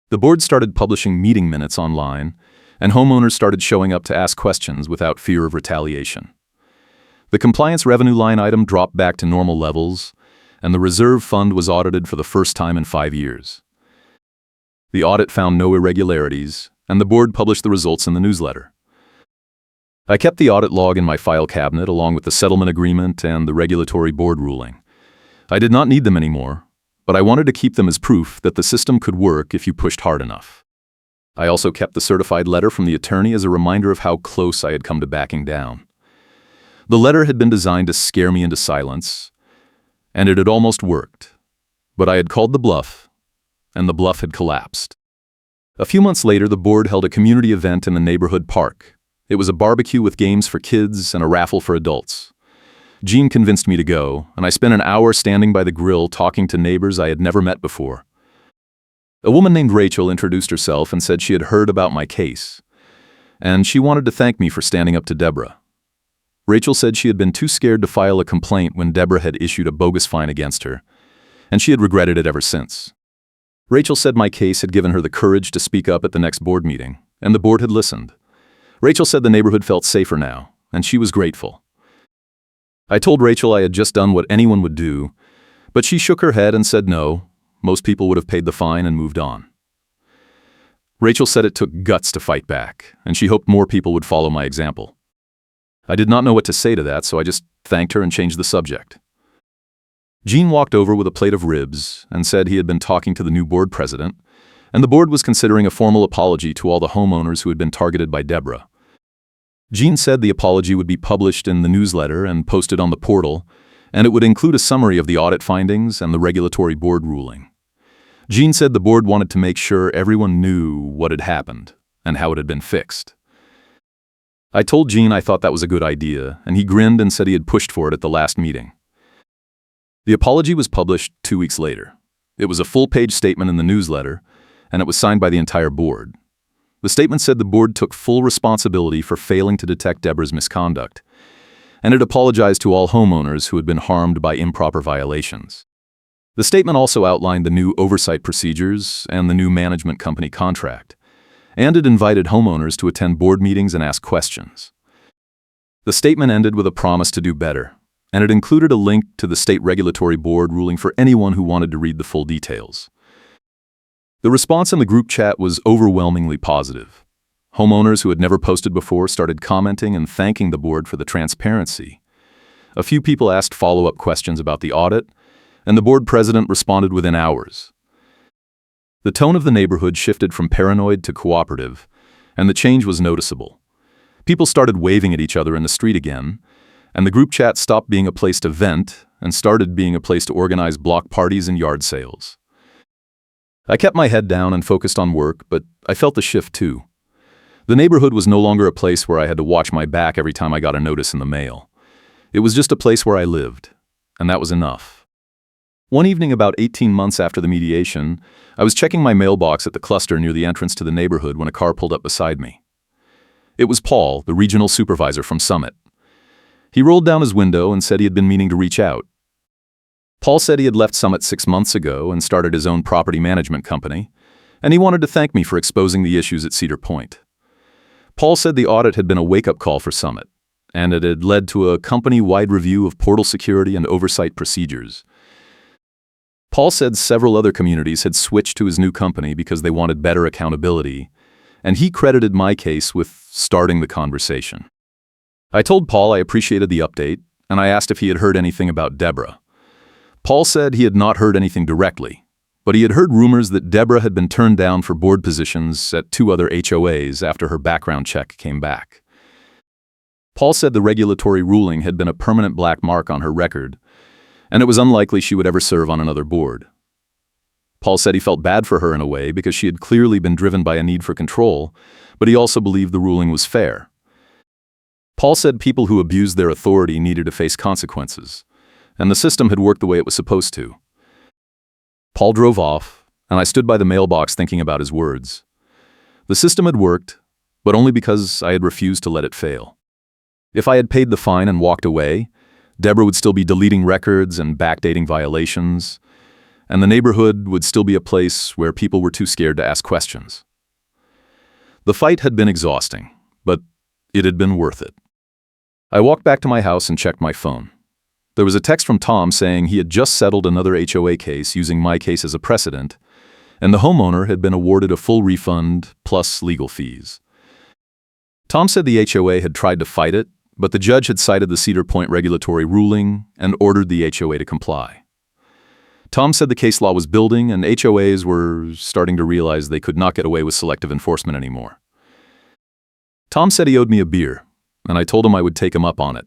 The board started publishing meeting minutes online, and homeowners started showing up to ask questions without fear of retaliation. The compliance revenue line item dropped back to normal levels, and the reserve fund was audited for the first time in 5 years. The audit found no irregularities, and the board published the results in the newsletter. I kept the audit log in my file cabinet along with the settlement agreement and the regulatory board ruling. I did not need them anymore, but I wanted to keep them as proof that the system could work if you pushed hard enough. I also kept the certified letter from the attorney as a reminder of how close I had come to backing down. The letter had been designed to scare me into silence, and it had almost worked. But I had called the bluff, and the bluff had collapsed. A few months later, the board held a community event in the neighborhood park. It was a barbecue with games for kids and a raffle for adults. Jean convinced me to go, and I spent an hour standing by the grill talking to neighbors I had never met before. A woman named Rachel introduced herself and said she had heard about my case, and she wanted to thank me for standing up to Deborah. Rachel said she had been too scared to file a complaint when Deborah had issued a bogus fine against her, and she had regretted it ever since. Rachel said my case had given her the courage to speak up at the next board meeting, and the board had listened. Rachel said the neighborhood felt safer now, and she was grateful. I told Rachel I had just done what anyone would do, but she shook her head and said no, most people would have paid the fine and moved on. Rachel said it took guts to fight back, and she hoped more people would follow my example. I did not know what to say to that, so I just thanked her and changed the subject. Jean walked over with a plate of ribs and said he had been talking to the new board president, and the board was considering a formal apology to all the homeowners who had been targeted by Deborah. Jean said the apology would be published in the newsletter and posted on the portal, and it would include a summary of the audit findings and the regulatory board ruling. Jean said the board wanted to make sure everyone knew what had happened and how it had been fixed. I told Jean I thought that was a good idea, and he grinned and said he had pushed for it at the last meeting. The apology was published 2 weeks later. It was a full-page statement in the newsletter, and it was signed by the entire board. The statement said the board took full responsibility for failing to detect Deborah's misconduct, and it apologized to all homeowners who had been harmed by improper violations. The statement also outlined the new oversight procedures and the new management company contract, and it invited homeowners to attend board meetings and ask questions. The statement ended with a promise to do better, and it included a link to the state regulatory board ruling for anyone who wanted to read the full details. The response in the group chat was overwhelmingly positive. Homeowners who had never posted before started commenting and thanking the board for the transparency. A few people asked follow-up questions about the audit, and the board president responded within hours. The tone of the neighborhood shifted from paranoid to cooperative, and the change was noticeable. People started waving at each other in the street again, and the group chat stopped being a place to vent and started being a place to organize block parties and yard sales. I kept my head down and focused on work, but I felt the shift too. The neighborhood was no longer a place where I had to watch my back every time I got a notice in the mail. It was just a place where I lived, and that was enough. One evening about 18 months after the mediation, I was checking my mailbox at the cluster near the entrance to the neighborhood when a car pulled up beside me. It was Paul, the regional supervisor from Summit. He rolled down his window and said he had been meaning to reach out. Paul said he had left Summit 6 months ago and started his own property management company, and he wanted to thank me for exposing the issues at Cedar Point. Paul said the audit had been a wake-up call for Summit, and it had led to a company-wide review of portal security and oversight procedures. Paul said several other communities had switched to his new company because they wanted better accountability, and he credited my case with starting the conversation. I told Paul I appreciated the update, and I asked if he had heard anything about Deborah. Paul said he had not heard anything directly, but he had heard rumors that Deborah had been turned down for board positions at 2 other HOAs after her background check came back. Paul said the regulatory ruling had been a permanent black mark on her record, and it was unlikely she would ever serve on another board. Paul said he felt bad for her in a way because she had clearly been driven by a need for control, but he also believed the ruling was fair. Paul said people who abused their authority needed to face consequences, and the system had worked the way it was supposed to. Paul drove off, and I stood by the mailbox thinking about his words. The system had worked, but only because I had refused to let it fail. If I had paid the fine and walked away, Deborah would still be deleting records and backdating violations, and the neighborhood would still be a place where people were too scared to ask questions. The fight had been exhausting, but it had been worth it. I walked back to my house and checked my phone. There was a text from Tom saying he had just settled another HOA case using my case as a precedent, and the homeowner had been awarded a full refund plus legal fees. Tom said the HOA had tried to fight it, but the judge had cited the Cedar Point regulatory ruling and ordered the HOA to comply. Tom said the case law was building and HOAs were starting to realize they could not get away with selective enforcement anymore. Tom said he owed me a beer, and I told him I would take him up on it.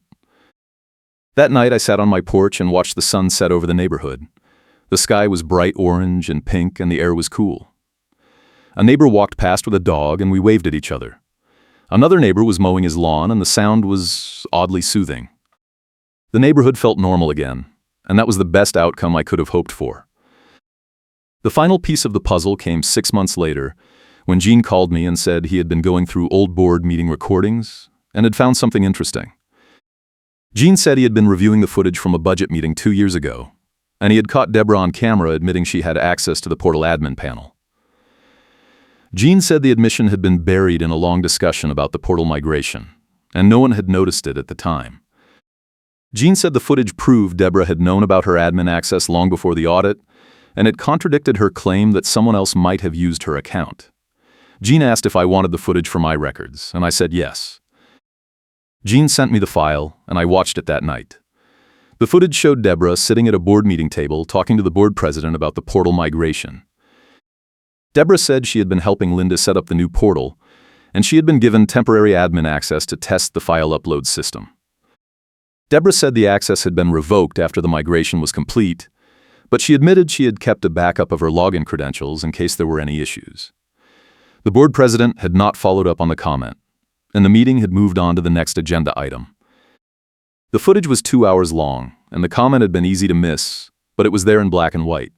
That night I sat on my porch and watched the sun set over the neighborhood. The sky was bright orange and pink and the air was cool. A neighbor walked past with a dog and we waved at each other. Another neighbor was mowing his lawn and the sound was oddly soothing. The neighborhood felt normal again, and that was the best outcome I could have hoped for. The final piece of the puzzle came 6 months later when Gene called me and said he had been going through old board meeting recordings and had found something interesting. Gene said he had been reviewing the footage from a budget meeting 2 years ago, and he had caught Deborah on camera admitting she had access to the portal admin panel. Gene said the admission had been buried in a long discussion about the portal migration, and no one had noticed it at the time. Gene said the footage proved Deborah had known about her admin access long before the audit, and it contradicted her claim that someone else might have used her account. Gene asked if I wanted the footage for my records, and I said yes. Gene sent me the file, and I watched it that night. The footage showed Deborah sitting at a board meeting table talking to the board president about the portal migration. Deborah said she had been helping Linda set up the new portal, and she had been given temporary admin access to test the file upload system. Deborah said the access had been revoked after the migration was complete, but she admitted she had kept a backup of her login credentials in case there were any issues. The board president had not followed up on the comment, and the meeting had moved on to the next agenda item. The footage was 2 hours long, and the comment had been easy to miss, but it was there in black and white.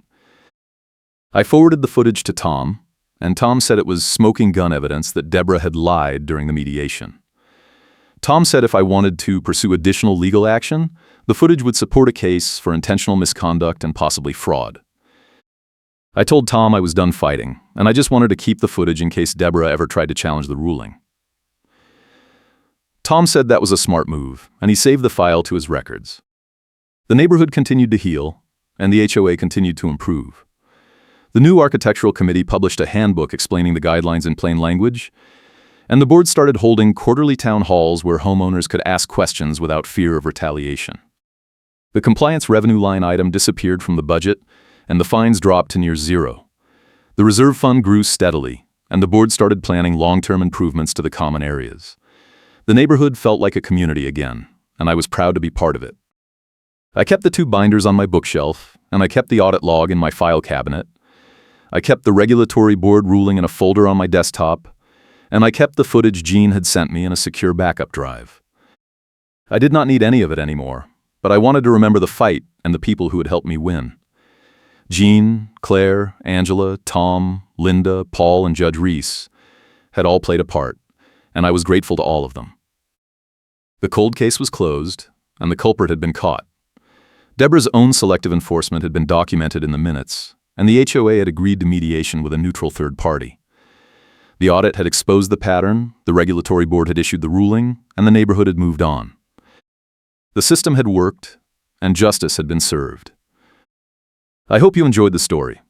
I forwarded the footage to Tom, and Tom said it was smoking gun evidence that Deborah had lied during the mediation. Tom said if I wanted to pursue additional legal action, the footage would support a case for intentional misconduct and possibly fraud. I told Tom I was done fighting, and I just wanted to keep the footage in case Deborah ever tried to challenge the ruling. Tom said that was a smart move, and he saved the file to his records. The neighborhood continued to heal, and the HOA continued to improve. The new architectural committee published a handbook explaining the guidelines in plain language, and the board started holding quarterly town halls where homeowners could ask questions without fear of retaliation. The compliance revenue line item disappeared from the budget, and the fines dropped to near zero. The reserve fund grew steadily, and the board started planning long-term improvements to the common areas. The neighborhood felt like a community again, and I was proud to be part of it. I kept the 2 binders on my bookshelf, and I kept the audit log in my file cabinet. I kept the regulatory board ruling in a folder on my desktop, and I kept the footage Gene had sent me in a secure backup drive. I did not need any of it anymore, but I wanted to remember the fight and the people who had helped me win. Gene, Claire, Angela, Tom, Linda, Paul, and Judge Reese had all played a part, and I was grateful to all of them. The cold case was closed, and the culprit had been caught. Deborah's own selective enforcement had been documented in the minutes, and the HOA had agreed to mediation with a neutral third party. The audit had exposed the pattern, the regulatory board had issued the ruling, and the neighborhood had moved on. The system had worked, and justice had been served. I hope you enjoyed the story.